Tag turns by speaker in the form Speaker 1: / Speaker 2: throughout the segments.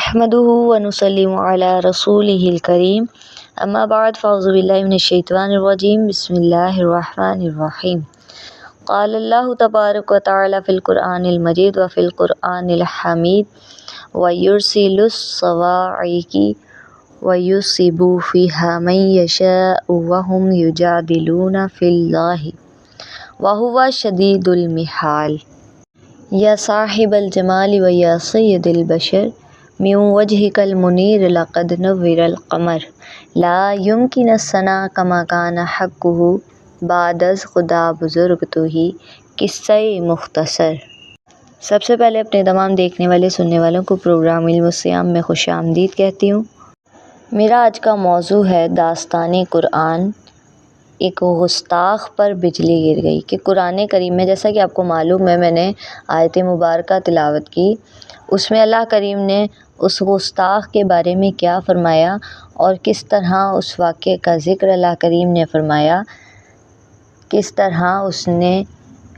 Speaker 1: نحمده ونصلي على رسوله الكريم اما بعد فاعوذ باللہ من الشیطان الرجیم بسم اللہ الرحمن الرحیم قال اللہ تبارک وتعالی فی القرآن المجید وفی القرآن الحمید ویرسل الصواعق ویصب فیہا من یشاء وہم یجادلون فی اللہ وہو شدید المحال یا صاحب الجمال ویا سید البشر من وجهك المنیر لقد نور القمر لا يمكن الثنا كما كان حقه بعد از خدا بزرگ تو ہی قصہ مختصر۔ سب سے پہلے اپنے تمام دیکھنے والے سننے والوں کو پروگرام علم الصیام میں خوش آمدید کہتی ہوں۔ میرا آج کا موضوع ہے داستان قرآن، ایک گستاخ پر بجلی گر گئی۔ کہ قرآن کریم میں جیسا کہ آپ کو معلوم ہے، میں نے آیت مبارکہ تلاوت کی، اس میں اللہ کریم نے اس گستاخ کے بارے میں کیا فرمایا اور کس طرح اس واقعے کا ذکر اللہ کریم نے فرمایا، کس طرح اس نے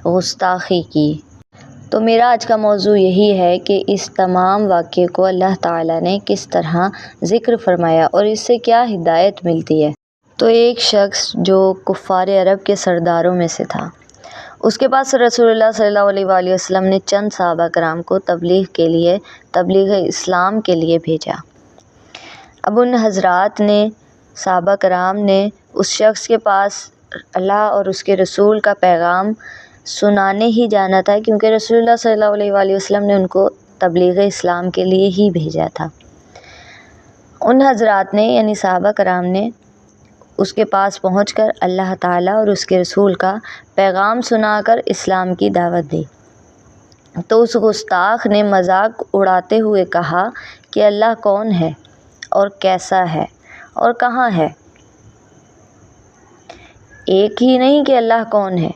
Speaker 1: گستاخی کی۔ تو میرا آج کا موضوع یہی ہے کہ اس تمام واقعے کو اللہ تعالیٰ نے کس طرح ذکر فرمایا اور اس سے کیا ہدایت ملتی ہے۔ تو ایک شخص جو کفار عرب کے سرداروں میں سے تھا، اس کے پاس رسول اللہ صلی اللہ علیہ وآلہ وسلم نے چند صحابہ کرام کو تبلیغ اسلام کے لیے بھیجا۔ اب ان حضرات نے، صحابہ کرام نے اس شخص کے پاس اللہ اور اس کے رسول کا پیغام سنانے ہی جانا تھا، کیونکہ رسول اللہ صلی اللہ علیہ وآلہ وسلم نے ان کو تبلیغ اسلام کے لیے ہی بھیجا تھا۔ ان حضرات نے یعنی صحابہ کرام نے اس کے پاس پہنچ کر اللہ تعالیٰ اور اس کے رسول کا پیغام سنا کر اسلام کی دعوت دی۔ تو اس گستاخ نے مذاق اڑاتے ہوئے کہا کہ اللہ کون ہے اور کیسا ہے اور کہاں ہے؟ ایک ہی نہیں کہ اللہ کون ہے،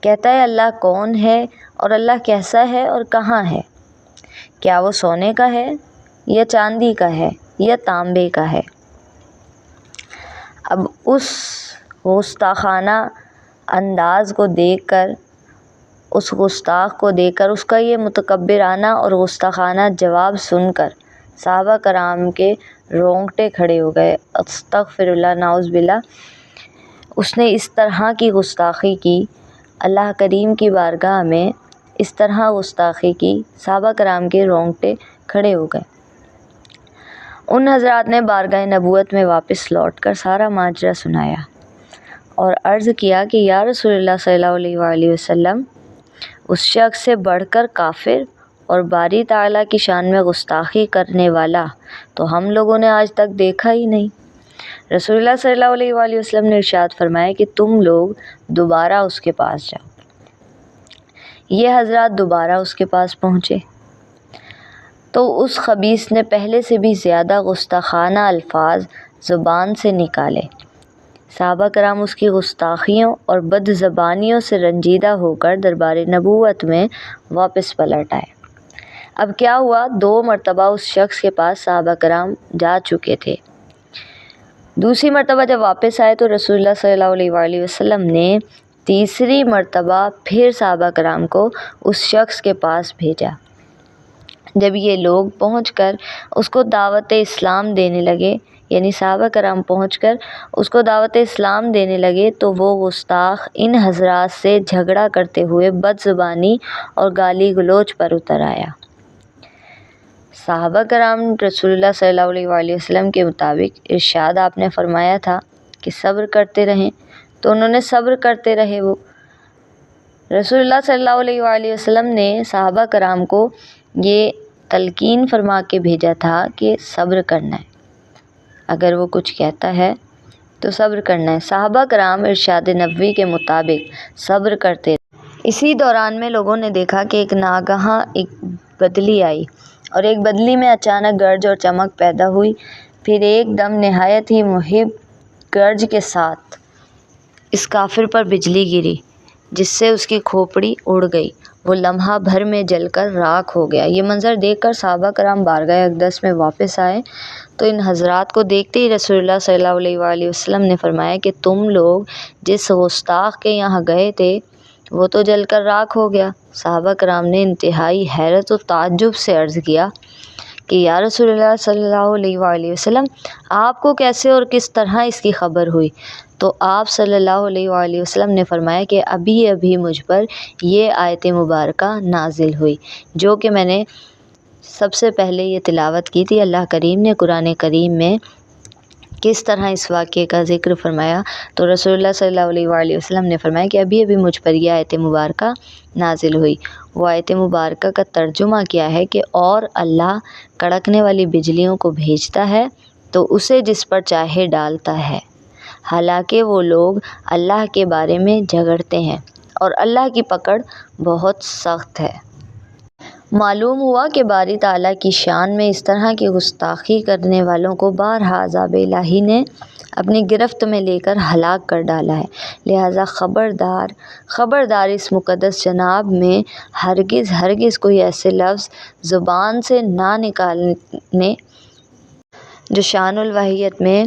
Speaker 1: کہتا ہے اللہ کون ہے اور اللہ کیسا ہے اور کہاں ہے؟ کیا وہ سونے کا ہے یا چاندی کا ہے یا تانبے کا ہے؟ اب اس گستاخانہ انداز کو دیکھ کر، اس گستاخ کو دیکھ کر، اس کا یہ متکبرانہ اور گستاخانہ جواب سن کر صحابہ کرام کے رونگٹے کھڑے ہو گئے۔ استغفر اللہ، نعوذ باللہ۔ اس نے اس طرح کی گستاخی کی، اللہ کریم کی بارگاہ میں اس طرح گستاخی کی، صحابہ کرام کے رونگٹے کھڑے ہو گئے۔ ان حضرات نے بارگاہ نبوت میں واپس لوٹ کر سارا ماجرا سنایا اور عرض کیا کہ یا رسول اللہ صلی اللہ علیہ وآلہ وسلم، اس شخص سے بڑھ کر کافر اور باری تعالیٰ کی شان میں گستاخی کرنے والا تو ہم لوگوں نے آج تک دیکھا ہی نہیں۔ رسول اللہ صلی اللہ علیہ وآلہ وسلم نے ارشاد فرمایا کہ تم لوگ دوبارہ اس کے پاس جاؤ۔ یہ حضرات دوبارہ اس کے پاس پہنچے تو اس خبیث نے پہلے سے بھی زیادہ گستاخانہ الفاظ زبان سے نکالے۔ صحابہ کرام اس کی گستاخیوں اور بد زبانیوں سے رنجیدہ ہو کر دربار نبوت میں واپس پلٹ آئے۔ اب کیا ہوا، 2 مرتبہ اس شخص کے پاس صحابہ کرام جا چکے تھے۔ دوسری مرتبہ جب واپس آئے تو رسول اللہ صلی اللہ علیہ وآلہ وسلم نے تیسری مرتبہ پھر صحابہ کرام کو اس شخص کے پاس بھیجا۔ جب یہ لوگ پہنچ کر اس کو دعوت اسلام دینے لگے، یعنی صحابہ کرام پہنچ کر اس کو دعوت اسلام دینے لگے، تو وہ گستاخ ان حضرات سے جھگڑا کرتے ہوئے بد زبانی اور گالی گلوچ پر اتر آیا۔ صحابہ کرام رسول اللہ صلی اللہ علیہ وآلہ وسلم کے مطابق ارشاد آپ نے فرمایا تھا کہ صبر کرتے رہیں، تو انہوں نے صبر کرتے رہے۔ وہ رسول اللہ صلی اللہ علیہ وآلہ وسلم نے صحابہ کرام کو یہ تلقین فرما کے بھیجا تھا کہ صبر کرنا ہے، اگر وہ کچھ کہتا ہے تو صبر کرنا ہے۔ صحابہ کرام ارشاد نبوی کے مطابق صبر کرتے رہے۔ اسی دوران میں لوگوں نے دیکھا کہ ایک ناگہاں ایک بدلی آئی اور ایک بدلی میں اچانک گرج اور چمک پیدا ہوئی، پھر ایک دم نہایت ہی مہیب گرج کے ساتھ اس کافر پر بجلی گری، جس سے اس کی کھوپڑی اڑ گئی، وہ لمحہ بھر میں جل کر راکھ ہو گیا۔ یہ منظر دیکھ کر صحابہ کرام بارگاہ اقدس میں واپس آئے تو ان حضرات کو دیکھتے ہی رسول اللہ صلی اللہ علیہ وآلہ وسلم نے فرمایا کہ تم لوگ جس گستاخ کے یہاں گئے تھے وہ تو جل کر راکھ ہو گیا۔ صحابہ کرام نے انتہائی حیرت و تعجب سے عرض کیا کہ یا رسول اللہ صلی اللہ علیہ وآلہ وسلم آپ کو کیسے اور کس طرح اس کی خبر ہوئی؟ تو آپ صلی اللہ علیہ وآلہ وسلم نے فرمایا کہ ابھی مجھ پر یہ آیت مبارکہ نازل ہوئی، جو کہ میں نے سب سے پہلے یہ تلاوت کی تھی۔ اللہ کریم نے قرآن کریم میں کس طرح اس واقعے کا ذکر فرمایا، تو رسول اللہ صلی اللہ علیہ وآلہ وسلم نے فرمایا کہ ابھی مجھ پر یہ آیت مبارکہ نازل ہوئی۔ وہ آیت مبارکہ کا ترجمہ کیا ہے کہ اور اللہ کڑکنے والی بجلیوں کو بھیجتا ہے تو اسے جس پر چاہے ڈالتا ہے، حالانکہ وہ لوگ اللہ کے بارے میں جھگڑتے ہیں اور اللہ کی پکڑ بہت سخت ہے۔ معلوم ہوا کہ باری تعالیٰ کی شان میں اس طرح کی گستاخی کرنے والوں کو بارہا عذاب الہی نے اپنی گرفت میں لے کر ہلاک کر ڈالا ہے، لہٰذا خبردار اس مقدس جناب میں ہرگز کوئی ایسے لفظ زبان سے نہ نکالنے جو شان الوحیت میں،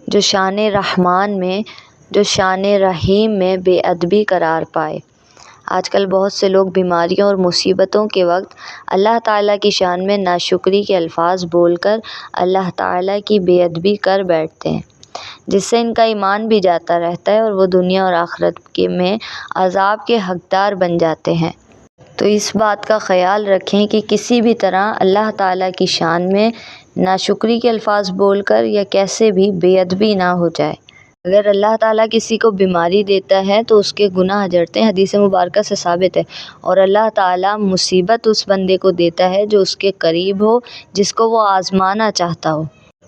Speaker 1: جو شان رحمان میں، جو شان رحیم میں بے ادبی قرار پائے۔ آج کل بہت سے لوگ بیماریوں اور مصیبتوں کے وقت اللہ تعالیٰ کی شان میں ناشکری کے الفاظ بول کر اللہ تعالیٰ کی بے ادبی کر بیٹھتے ہیں، جس سے ان کا ایمان بھی جاتا رہتا ہے اور وہ دنیا اور آخرت میں عذاب کے حقدار بن جاتے ہیں۔ تو اس بات کا خیال رکھیں کہ کسی بھی طرح اللہ تعالیٰ کی شان میں ناشکری کے الفاظ بول کر یا کیسے بھی بے ادبی نہ ہو جائے۔ اگر اللہ تعالیٰ کسی کو بیماری دیتا ہے تو اس کے گناہ جڑتے ہیں، حدیث مبارکہ سے ثابت ہے، اور اللہ تعالیٰ مصیبت اس بندے کو دیتا ہے جو اس کے قریب ہو، جس کو وہ آزمانا چاہتا ہو،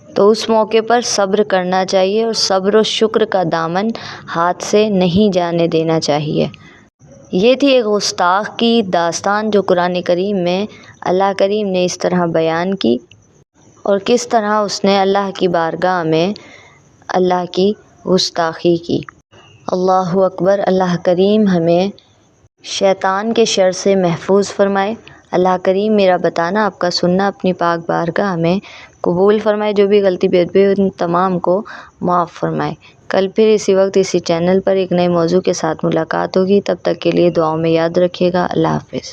Speaker 1: تو اس موقع پر صبر کرنا چاہیے اور صبر و شکر کا دامن ہاتھ سے نہیں جانے دینا چاہیے۔ یہ تھی ایک گستاخ کی داستان جو قرآن کریم میں اللہ کریم نے اس طرح بیان کی، اور کس طرح اس نے اللہ کی بارگاہ میں اللہ کی گستاخی کی۔ اللہ اکبر۔ اللہ کریم ہمیں شیطان کے شر سے محفوظ فرمائے۔ اللہ کریم میرا بتانا، آپ کا سننا اپنی پاک بارگاہ میں قبول فرمائے، جو بھی غلطی بے ادبی ان تمام کو معاف فرمائے۔ کل پھر اسی وقت اسی چینل پر ایک نئے موضوع کے ساتھ ملاقات ہوگی، تب تک کے لیے دعاؤں میں یاد رکھیے گا۔ اللہ حافظ۔